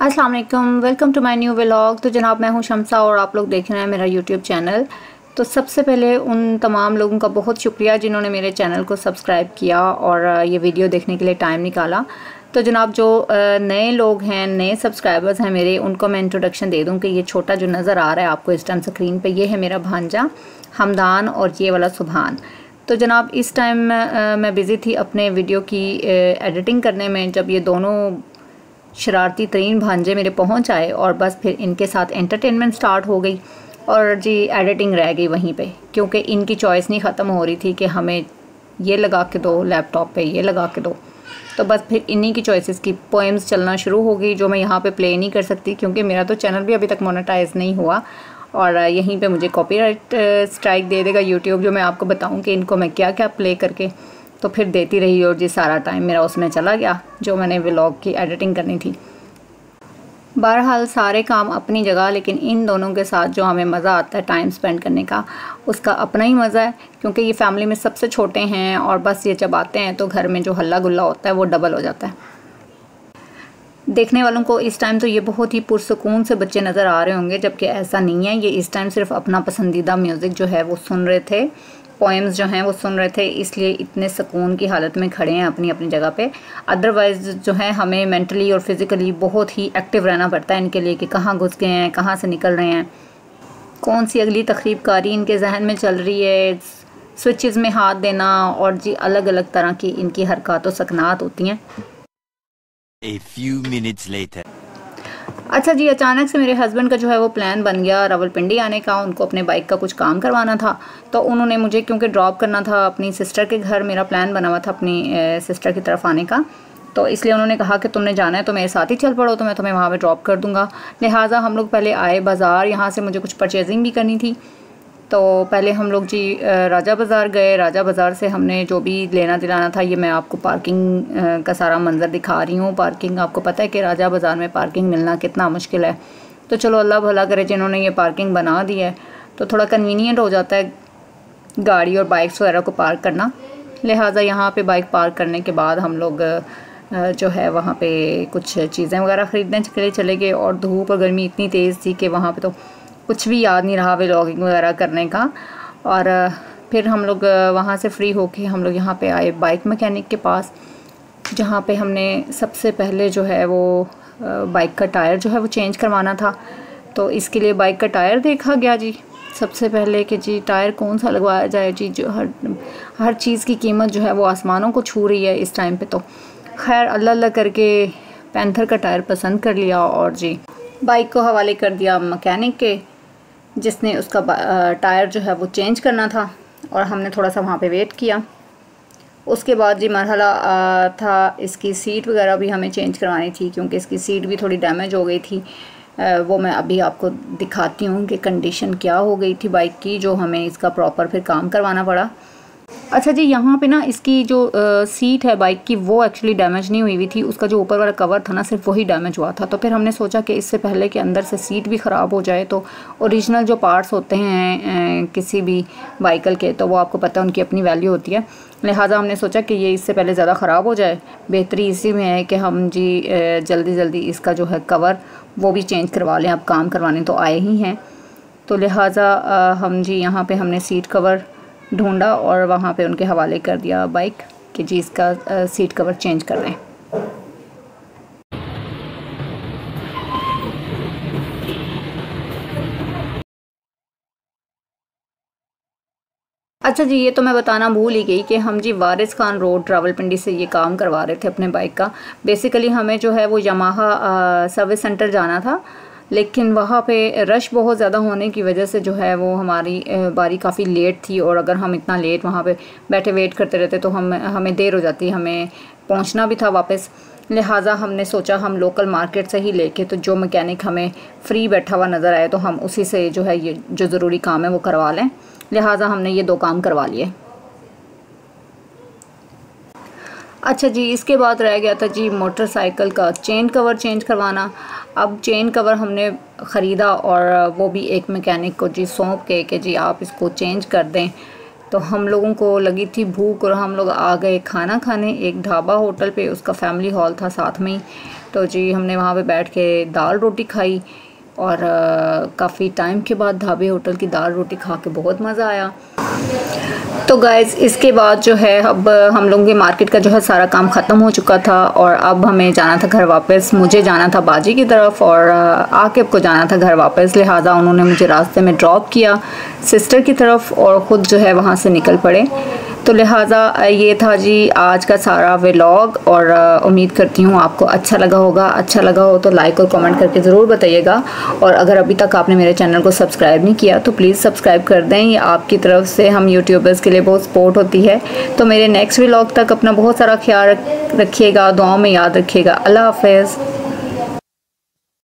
अस्सलाम वालेकुम, welcome to my new vlog. तो जनाब मैं हूं शम्सा और आप लोग देख रहे हैं मेरा यूट्यूब चैनल। तो सबसे पहले उन तमाम लोगों का बहुत शुक्रिया जिन्होंने मेरे चैनल को सब्सक्राइब किया और ये वीडियो देखने के लिए टाइम निकाला। तो जनाब जो नए लोग हैं, नए सब्सक्राइबर्स हैं मेरे, उनको मैं इंट्रोडक्शन दे दूं कि ये छोटा जो नज़र आ रहा है आपको इस टाइम स्क्रीन पे, ये है मेरा भांजा हमदान और ये वाला सुभान। तो जनाब इस टाइम मैं बिज़ी थी अपने वीडियो की एडिटिंग करने में, जब ये दोनों शरारती तरीन भांजे मेरे पहुंच आए और बस फिर इनके साथ एंटरटेनमेंट स्टार्ट हो गई और जी एडिटिंग रह गई वहीं पे, क्योंकि इनकी चॉइस नहीं ख़त्म हो रही थी कि हमें ये लगा के दो लैपटॉप पे, ये लगा के दो। तो बस फिर इन्हीं की चॉइसेस की पोएम्स चलना शुरू हो गई, जो मैं यहाँ पे प्ले नहीं कर सकती क्योंकि मेरा तो चैनल भी अभी तक मोनेटाइज नहीं हुआ और यहीं पे मुझे कॉपीराइट स्ट्राइक दे देगा यूट्यूब, जो मैं आपको बताऊँ कि इनको मैं क्या क्या प्ले करके तो फिर देती रही और जी सारा टाइम मेरा उसमें चला गया जो मैंने व्लॉग की एडिटिंग करनी थी। बहरहाल सारे काम अपनी जगह, लेकिन इन दोनों के साथ जो हमें मज़ा आता है टाइम स्पेंड करने का, उसका अपना ही मज़ा है, क्योंकि ये फैमिली में सबसे छोटे हैं और बस ये जब आते हैं तो घर में जो हल्ला गुल्ला होता है वो डबल हो जाता है। देखने वालों को इस टाइम तो ये बहुत ही पुरसुकून से बच्चे नज़र आ रहे होंगे, जबकि ऐसा नहीं है। ये इस टाइम सिर्फ अपना पसंदीदा म्यूज़िक जो है वो सुन रहे थे, पोएम्स जो हैं वो सुन रहे थे, इसलिए इतने सुकून की हालत में खड़े हैं अपनी अपनी जगह पे। अदरवाइज़ जो है हमें मेंटली और फिज़िकली बहुत ही एक्टिव रहना पड़ता है इनके लिए कि कहाँ घुस गए हैं, कहाँ से निकल रहे हैं, कौन सी अगली तकरीबकारी इनके जहन में चल रही है, स्विचेस में हाथ देना और जी अलग अलग तरह की इनकी हरकत और सकनात होती हैं। A few minutes later. अच्छा जी, अचानक से मेरे हस्बैंड का जो है वो प्लान बन गया रावलपिंडी आने का। उनको अपने बाइक का कुछ काम करवाना था, तो उन्होंने मुझे क्योंकि ड्रॉप करना था अपनी सिस्टर के घर, मेरा प्लान बना हुआ था अपनी सिस्टर की तरफ आने का, तो इसलिए उन्होंने कहा कि तुमने जाना है तो मेरे साथ ही चल पड़ो, तो मैं तुम्हें वहाँ पे ड्रॉप कर दूँगा। लिहाजा हम लोग पहले आए बाज़ार, यहाँ से मुझे कुछ परचेजिंग भी करनी थी, तो पहले हम लोग जी राजा बाज़ार गए। राजा बाज़ार से हमने जो भी लेना दिलाना था, ये मैं आपको पार्किंग का सारा मंज़र दिखा रही हूँ। पार्किंग आपको पता है कि राजा बाज़ार में पार्किंग मिलना कितना मुश्किल है, तो चलो अल्लाह भला करे जिन्होंने ये पार्किंग बना दी है, तो थोड़ा कन्वीनियंट हो जाता है गाड़ी और बाइक्स वगैरह को पार्क करना। लिहाजा यहाँ पे बाइक पार्क करने के बाद हम लोग जो है वहाँ पे कुछ चीज़ें वगैरह ख़रीदने के लिए चले गए, और धूप और गर्मी इतनी तेज़ थी कि वहाँ पे तो कुछ भी याद नहीं रहा व्लॉगिंग वगैरह करने का। और फिर हम लोग वहाँ से फ्री होके हम लोग यहाँ पे आए बाइक मैकेनिक के पास, जहाँ पे हमने सबसे पहले जो है वो बाइक का टायर जो है वो चेंज करवाना था। तो इसके लिए बाइक का टायर देखा गया जी सबसे पहले कि जी टायर कौन सा लगवाया जाए जी, जो हर चीज़ की कीमत जो है वो आसमानों को छू रही है इस टाइम पे। तो खैर अल्लाह अल्लाह करके पैंथर का टायर पसंद कर लिया और जी बाइक को हवाले कर दिया मैकेनिक के, जिसने उसका टायर जो है वो चेंज करना था, और हमने थोड़ा सा वहाँ पे वेट किया। उसके बाद जी मरहला था इसकी सीट वगैरह भी हमें चेंज करवानी थी, क्योंकि इसकी सीट भी थोड़ी डैमेज हो गई थी। वो मैं अभी आपको दिखाती हूँ कि कंडीशन क्या हो गई थी बाइक की, जो हमें इसका प्रॉपर फिर काम करवाना पड़ा। अच्छा जी, यहाँ पे ना इसकी जो सीट है बाइक की वो एक्चुअली डैमेज नहीं हुई हुई थी, उसका जो ऊपर वाला कवर था ना सिर्फ वही डैमेज हुआ था। तो फिर हमने सोचा कि इससे पहले कि अंदर से सीट भी ख़राब हो जाए, तो ओरिजिनल जो पार्ट्स होते हैं किसी भी बाइकल के, तो वो आपको पता है उनकी अपनी वैल्यू होती है। लिहाजा हमने सोचा कि ये इससे पहले ज़्यादा ख़राब हो जाए, बेहतरी इसी में है कि हम जी जल्दी जल्दी इसका जो है कवर वो भी चेंज करवा लें। अब काम करवाने तो आए ही हैं, तो लिहाजा हम जी यहाँ पे हमने सीट कवर ढूंढा और वहाँ पे उनके हवाले कर दिया बाइक कि जी इसका सीट कवर चेंज कर दें। अच्छा जी, ये तो मैं बताना भूल ही गई कि हम जी वारिस खान रोड रावलपिंडी से ये काम करवा रहे थे अपने बाइक का। बेसिकली हमें जो है वो यमाहा सर्विस सेंटर जाना था, लेकिन वहाँ पे रश बहुत ज़्यादा होने की वजह से जो है वो हमारी बारी काफ़ी लेट थी, और अगर हम इतना लेट वहाँ पे बैठे वेट करते रहते तो हमें देर हो जाती, हमें पहुँचना भी था वापस। लिहाजा हमने सोचा हम लोकल मार्केट से ही लेके, तो जो मैकेनिक हमें फ्री बैठा हुआ नज़र आए तो हम उसी से जो है ये जो ज़रूरी काम है वो करवा लें। लिहाजा हमने ये 2 काम करवा लिए। अच्छा जी, इसके बाद रह गया था जी मोटरसाइकिल का चेन कवर चेंज करवाना। अब चेन कवर हमने ख़रीदा और वो भी एक मैकेनिक को जी सौंप के कि जी आप इसको चेंज कर दें। तो हम लोगों को लगी थी भूख और हम लोग आ गए खाना खाने एक ढाबा होटल पे, उसका फैमिली हॉल था साथ में ही। तो जी हमने वहाँ पे बैठ के दाल रोटी खाई और काफ़ी टाइम के बाद ढाबे होटल की दाल रोटी खा के बहुत मज़ा आया। तो गाइज़ इसके बाद जो है अब हम लोगों के मार्केट का जो है सारा काम ख़त्म हो चुका था और अब हमें जाना था घर वापस। मुझे जाना था बाजी की तरफ और आकिब को जाना था घर वापस, लिहाजा उन्होंने मुझे रास्ते में ड्रॉप किया सिस्टर की तरफ और ख़ुद जो है वहाँ से निकल पड़े। तो लिहाजा ये था जी आज का सारा व्लॉग और उम्मीद करती हूँ आपको अच्छा लगा होगा। अच्छा लगा हो तो लाइक और कमेंट करके ज़रूर बताइएगा और अगर अभी तक आपने मेरे चैनल को सब्सक्राइब नहीं किया तो प्लीज़ सब्सक्राइब कर दें। ये आपकी तरफ से हम यूट्यूबर्स के लिए बहुत सपोर्ट होती है। तो मेरे नेक्स्ट व्लॉग तक अपना बहुत सारा ख्याल रखिएगा, दुआओं में याद रखिएगा। अल्लाह हाफ़िज़।